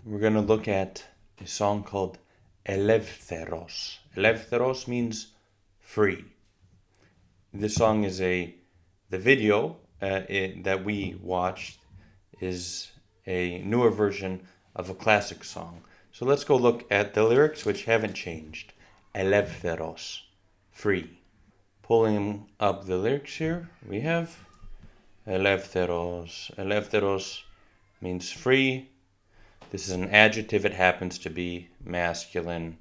we're going to look at a song called Ελεύθερος. Ελεύθερος means free. This song is the video that we watched is a newer version of a classic song. So let's go look at the lyrics, which haven't changed. Ελεύθερος, free. Pulling up the lyrics here, we have Ελεύθερος. Ελεύθερος means free. This is an adjective. It happens to be masculine.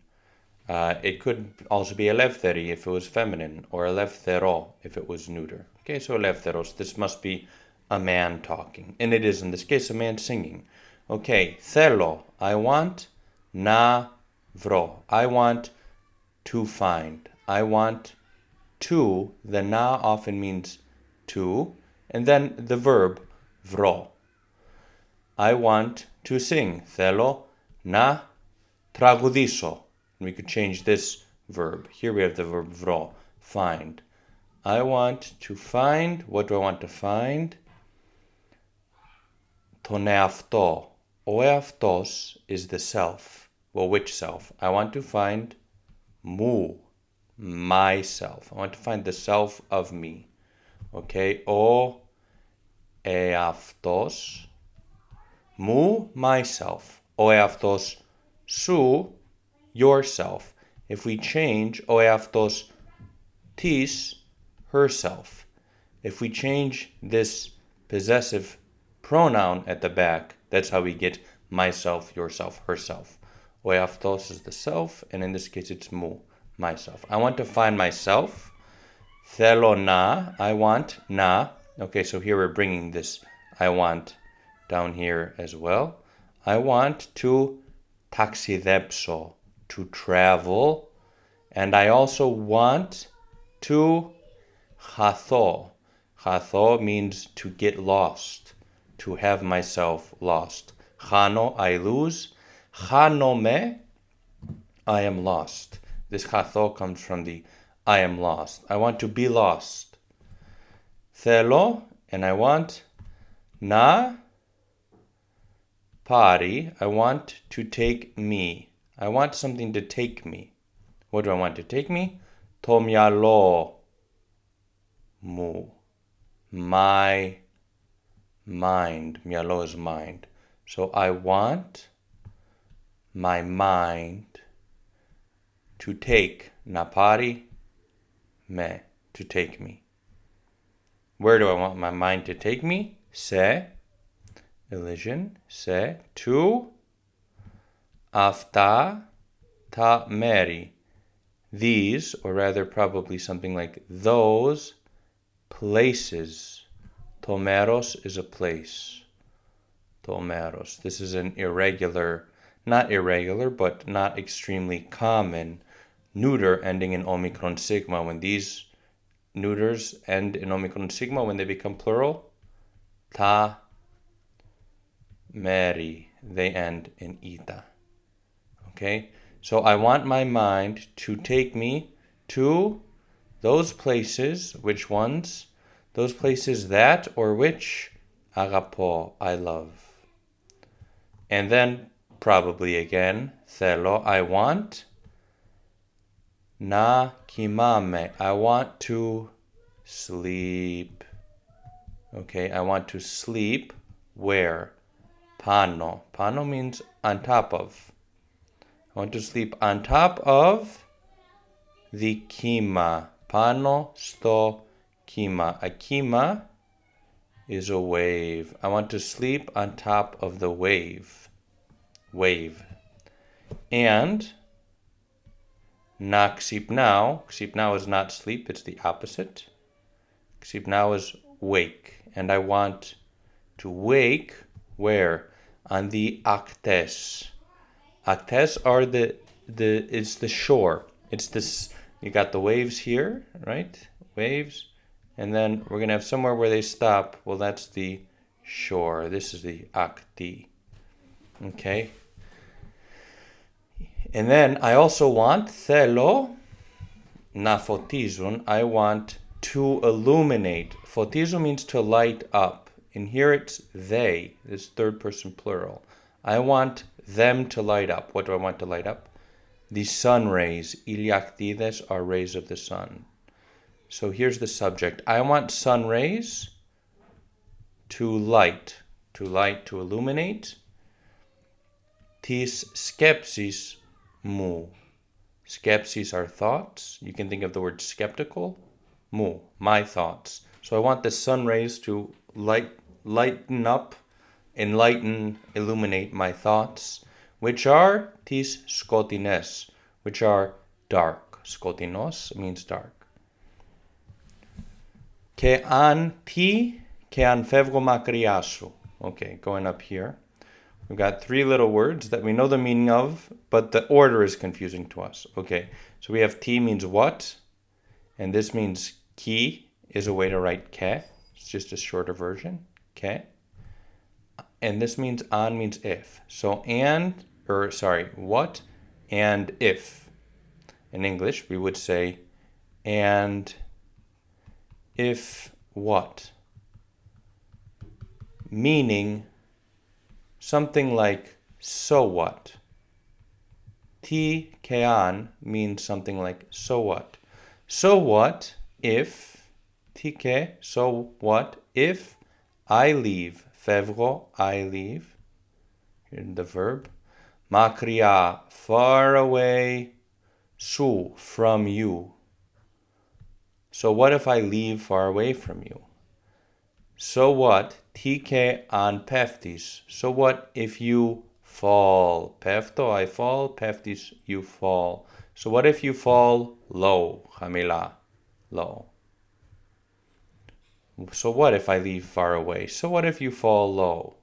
It could also be ελεύθερη if it was feminine, or ελεύθερο if it was neuter. Okay, so ελεύθερος. This must be a man talking. And it is, in this case, a man singing. Okay, θέλω, I want, να βρω. I want to find. I want to. The να often means to. And then the verb βρω. I want to sing. Θέλω να τραγουδήσω. We could change this verb. Here we have the verb βρω, find. I want to find. What do I want to find? Τον εαυτό. Ο εαυτός is the self. Well, which self? I want to find μου, myself. I want to find the self of me. Okay, ο εαυτός μου, myself. Ο εαυτός σου, yourself. If we change ο εαυτός της, herself. If we change this possessive pronoun at the back, that's how we get myself, yourself, herself. Ο εαυτός is the self, and in this case it's μου, myself. I want to find myself. Θέλω να, I want να. Okay, so here we're bringing this I want down here as well. I want to ταξιδέψω, to travel. And I also want to χαθώ. Χαθώ means to get lost, to have myself lost. Χάνω, I lose. Χάνομαι, I am lost. This χαθώ comes from the I am lost. I want to be lost. Θέλω, and I want να πάρει. I want to take me. I want something to take me. What do I want to take me? Το μυαλό μου. My mind. Μυαλό is mind. So I want my mind to take. Να πάρει με. To take me. Where do I want my mind to take me? Σε, elision, σε, to, αυτά τα μέρη. These, or rather probably something like those places. Το μέρος is a place. Το μέρος. This is an irregular, not irregular, but not extremely common neuter ending in omicron sigma. When these neuters end in omicron sigma, when they become plural, τα μέρη, they end in ita. Okay, so I want my mind to take me to those places. Which ones? Those places that or which αγαπώ, I love. And then probably again, θέλω, I want να κοιμάμαι. I want to sleep. Okay, I want to sleep where? Πάνω. Πάνω means on top of. I want to sleep on top of the κύμα. Πάνω στο κύμα. A κύμα is a wave. I want to sleep on top of the wave. Wave. And να ξυπνάω. Ξυπνάω is not sleep, it's the opposite. Ξυπνάω is wake. And I want to wake where? On the ακτές. Ακτές are it's the shore. It's this, you got the waves here, right? Waves. And then we're going to have somewhere where they stop. Well, that's the shore. This is the ακτή. Okay. And then I also want, θέλω, να φωτίζουν. I want to illuminate. Φωτίζω means to light up. And here it's they, this third person plural. I want them to light up. What do I want to light up? The sun rays. Iliactides are rays of the sun. So here's the subject. I want sun rays to light, to illuminate. Tis skepsis mu. Skepsis are thoughts. You can think of the word skeptical. Mu, my thoughts. So I want the sun rays to lighten up, enlighten, illuminate my thoughts, which are tis skotines, which are dark. Skotinos means dark. Ke an fevgo makria su. Okay, going up here. We've got three little words that we know the meaning of, but the order is confusing to us. Okay, so we have ti means what, and this means ki is a way to write ke. It's just a shorter version, ke. And this means an means if. So what and if. In English, we would say and if what. Meaning something like so what. Ti ke an means something like so what. So what if, ti ke, so what if I leave. Fevro, I leave. Here's the verb. Makria, far away. Su, from you. So what if I leave far away from you? So what? Tike an peftis. So what if you fall? Pefto, I fall. Peftis, you fall. So what if you fall low? Hamila, low. So what if I leave far away? So what if you fall low?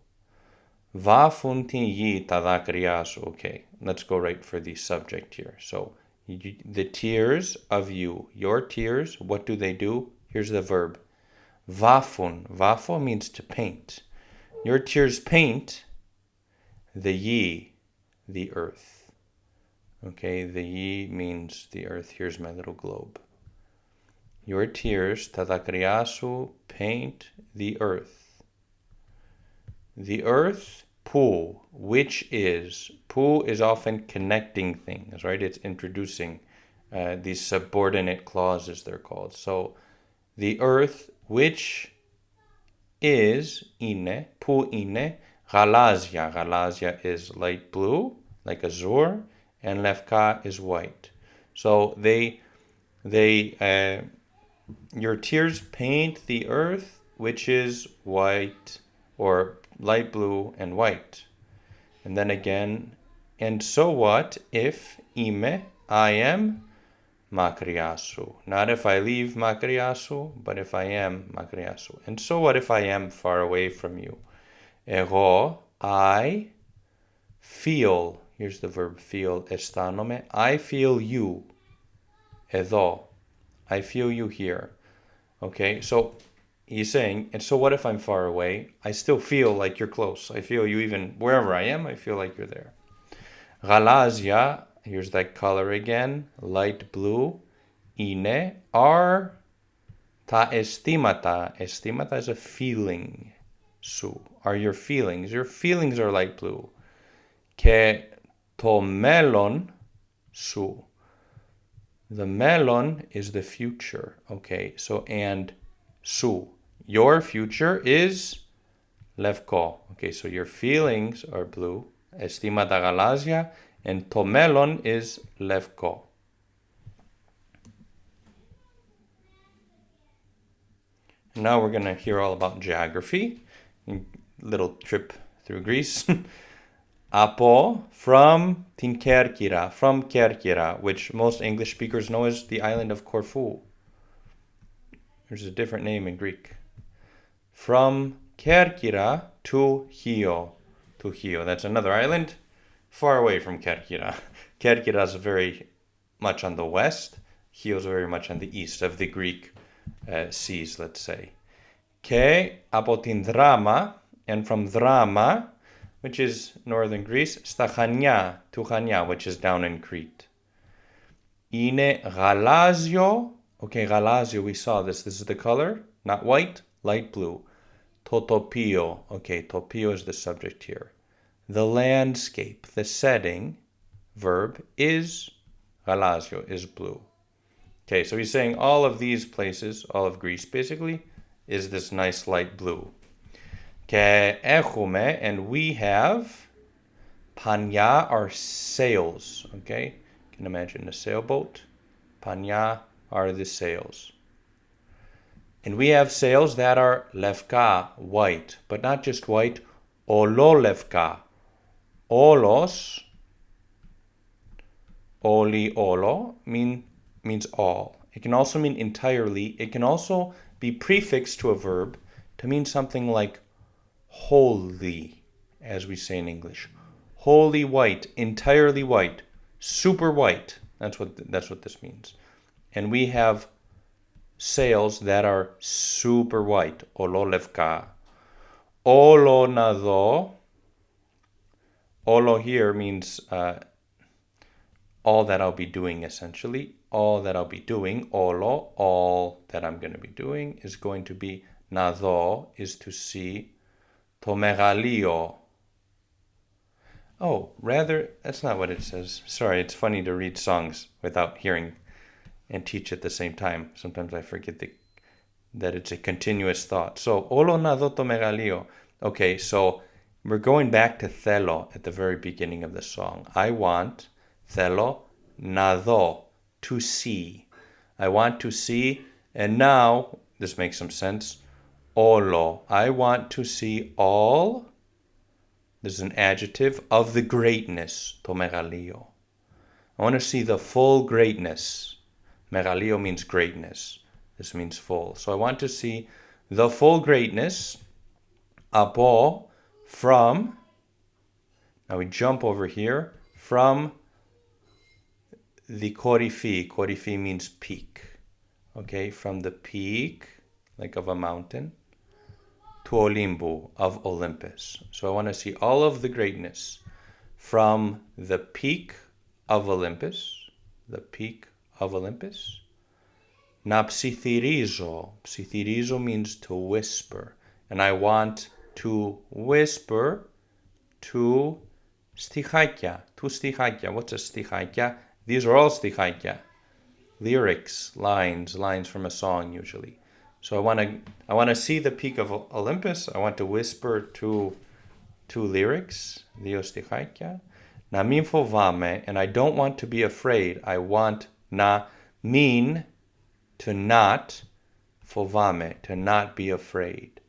Va funti yi tadakrias. Okay, let's go right for the subject here. So the tears of you, your tears, what do they do? Here's the verb. Vafun. Vafo means to paint. Your tears paint the ye, the earth. Okay, the ye means the earth. Here's my little globe. Your tears, tadakriasu, paint the earth. The earth, pu, which is. Pu is often connecting things, right? It's introducing these subordinate clauses, they're called. So, the earth, which is, ine, pu ine, ghalazia. Ghalazia is light blue, like azure, and lefka is white. So, your tears paint the earth, which is white, or light blue and white. And then again, and so what if ime, I am makriasu. Not if I leave makriasu, but if I am makriasu. And so what if I am far away from you? Ego, I feel, here's the verb feel, estanome, I feel you. Edo, I feel you here. Okay, so he's saying, and so what if I'm far away? I still feel like you're close. I feel you even wherever I am, I feel like you're there. Ghalazia, here's that color again, light blue. Ine, are ta estimata. Estimata is a feeling. Su, are your feelings. Your feelings are light blue. Ke to melon su. The melon is the future. Okay, so and su. Your future is levko. Okay, so your feelings are blue. Estima da galazia. And to melon is levko. Now we're going to hear all about geography. Little trip through Greece. Apo, from Tinkerkira, from Kerkira, which most English speakers know as the island of Corfu. There's a different name in Greek. From Kerkira to Hio. To Hio. That's another island far away from Kerkira. Kerkira is very much on the west. Hio is very much on the east of the Greek seas, let's say. Ke apo tin Drama, and from Drama, which is northern Greece, Stachania, to Chania, which is down in Crete. Ine Ghalazio. Okay, Ghalazio, we saw this. This is the color, not white, light blue. Totopio. Okay, topio is the subject here. The landscape, the setting, verb, is γαλάζιο, is blue. Okay, so he's saying all of these places, all of Greece basically, is this nice light blue. Και έχουμε, and we have, πανιά are sails, okay? You can imagine a sailboat. Πανιά are the sails. And we have sails that are lefka, white, but not just white, ololefka. Olos, oli olo, means all. It can also mean entirely. It can also be prefixed to a verb to mean something like wholly, as we say in English. Wholly white, entirely white, super white. That's what this means. And we have sails that are super white, ololevka. Olo nado. Olo here means all that I'll be doing, essentially. All that I'll be doing, olo, all that I'm going to be doing, is going to be nado, is to see. To megalio. Oh, rather, that's not what it says. Sorry, it's funny to read songs without hearing and teach at the same time. Sometimes I forget that it's a continuous thought. So, olo nado to megalio. Okay, so we're going back to θέλω at the very beginning of the song. I want, θέλω, nado, to see. I want to see, and now, this makes some sense, όλο. I want to see all, this is an adjective, of the greatness, το μεγαλείο. I want to see the full greatness. Μεγαλείο means greatness. This means full. So I want to see the full greatness, από, from, now we jump over here, from the κορυφή. Κορυφή means peak. Okay, from the peak, like of a mountain, to Olimpo, of Olympus. So I want to see all of the greatness from the peak of Olympus, the peak of Olympus. Να ψιθυρίζω. Ψιθυρίζω means to whisper. And I want to whisper to στιχάκια. To στιχάκια. What's a στιχάκια? These are all στιχάκια. Lyrics, lines from a song usually. So I want to see the peak of Olympus. I want to whisper to lyrics, δύο στιχάκια. Να μην φοβάμαι, and I don't want to be afraid. I want να mean to not, φοβάμαι, to not be afraid.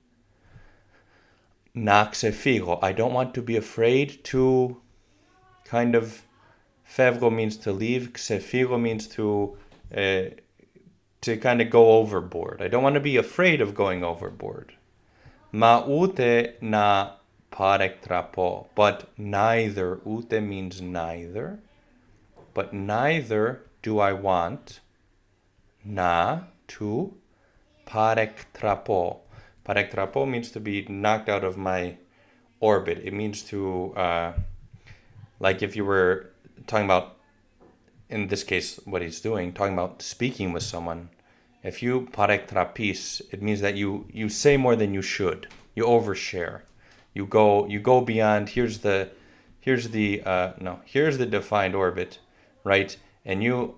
Να ξεφύγω. I don't want to be afraid to kind of, φεύγω means to leave, ξεφύγω means to kind of go overboard. I don't want to be afraid of going overboard. Μα ούτε να παρεκτραπώ. But neither, ούτε means neither. But neither do I want να, to, παρεκτραπώ. Παρεκτραπώ means to be knocked out of my orbit. It means to, like if you were talking about, in this case, what he's doing, talking about speaking with someone. If you παρεκτραπείς, it means that you say more than you should. You overshare. You go beyond. Here's the defined orbit, right? And you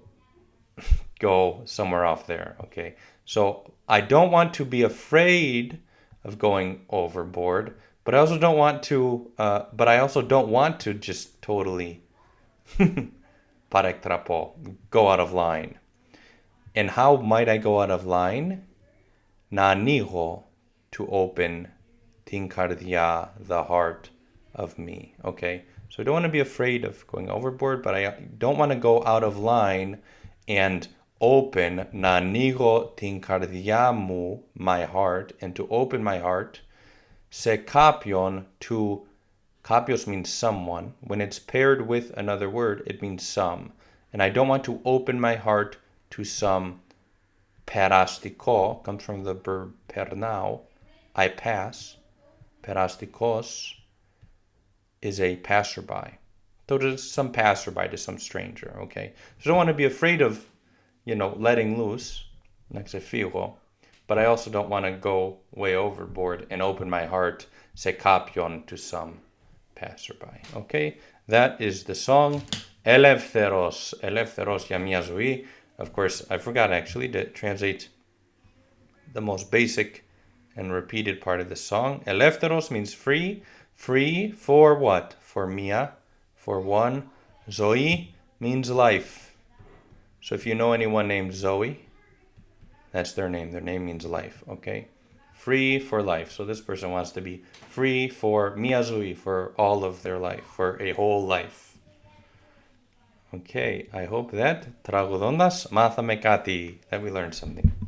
go somewhere off there. Okay. So I don't want to be afraid of going overboard, but I also don't want to just totally παρεκτραπώ, go out of line. And how might I go out of line? Να ανοίγω, to open, την καρδιά, the heart of me. Okay, so I don't want to be afraid of going overboard, but I don't want to go out of line and open, να ανοίγω την καρδιά μου, my heart, and to open my heart, σε κάποιον, to, κάποιος means someone. When it's paired with another word, it means some. And I don't want to open my heart to some περαστικό, comes from the verb περνάω, I pass. Περαστικός is a passerby. So to some passerby, to some stranger, okay? So I don't want to be afraid of, letting loose, να ξεφύγω, but I also don't want to go way overboard and open my heart, σε κάποιον, to some passerby. Okay, that is the song Ελεύθερος. Ελεύθερος για μια ζωή. Of course, I forgot actually to translate the most basic and repeated part of the song. Ελεύθερος means free. Free for what? For mia, for one. Zoe means life. So if you know anyone named Zoe, that's their name. Their name means life, okay? Free for life. So this person wants to be free for mia Zoe, for all of their life, for a whole life. Okay, I hope that, τραγουδώντας, μάθαμε κάτι, that we learned something.